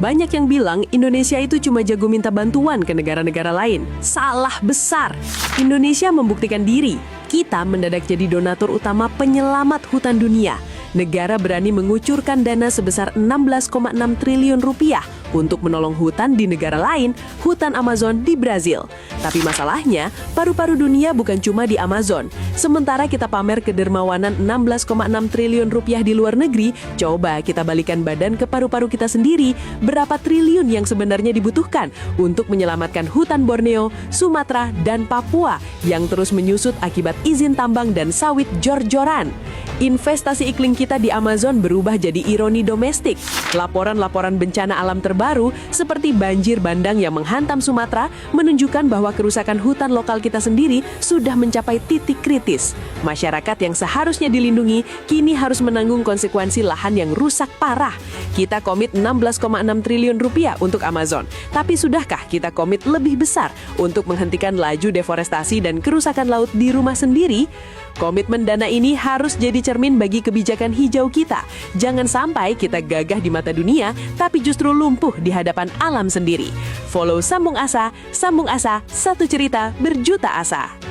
Banyak yang bilang Indonesia itu cuma jago minta bantuan ke negara-negara lain. Salah besar. Indonesia membuktikan diri. Kita mendadak jadi donatur utama penyelamat hutan dunia. Negara berani mengucurkan dana sebesar 16,6 triliun rupiah untuk menolong hutan di negara lain, hutan Amazon di Brazil. Tapi masalahnya, paru-paru dunia bukan cuma di Amazon. Sementara kita pamer kedermawanan 16,6 triliun rupiah di luar negeri, coba kita balikan badan ke paru-paru kita sendiri, berapa triliun yang sebenarnya dibutuhkan untuk menyelamatkan hutan Borneo, Sumatera, dan Papua yang terus menyusut akibat izin tambang dan sawit jor-joran. Investasi iklim kita di Amazon berubah jadi ironi domestik. Laporan-laporan bencana alam terbaru seperti banjir bandang yang menghantam Sumatera menunjukkan bahwa kerusakan hutan lokal kita sendiri sudah mencapai titik kritis. Masyarakat yang seharusnya dilindungi kini harus menanggung konsekuensi lahan yang rusak parah. Kita komit 16,6 triliun rupiah untuk Amazon. Tapi sudahkah kita komit lebih besar untuk menghentikan laju deforestasi dan kerusakan laut di rumah sendiri? Komitmen dana ini harus jadi cermin bagi kebijakan hijau kita. Jangan sampai kita gagah di mata dunia, tapi justru lumpuh di hadapan alam sendiri. Follow Sambung Asa, satu cerita berjuta asa.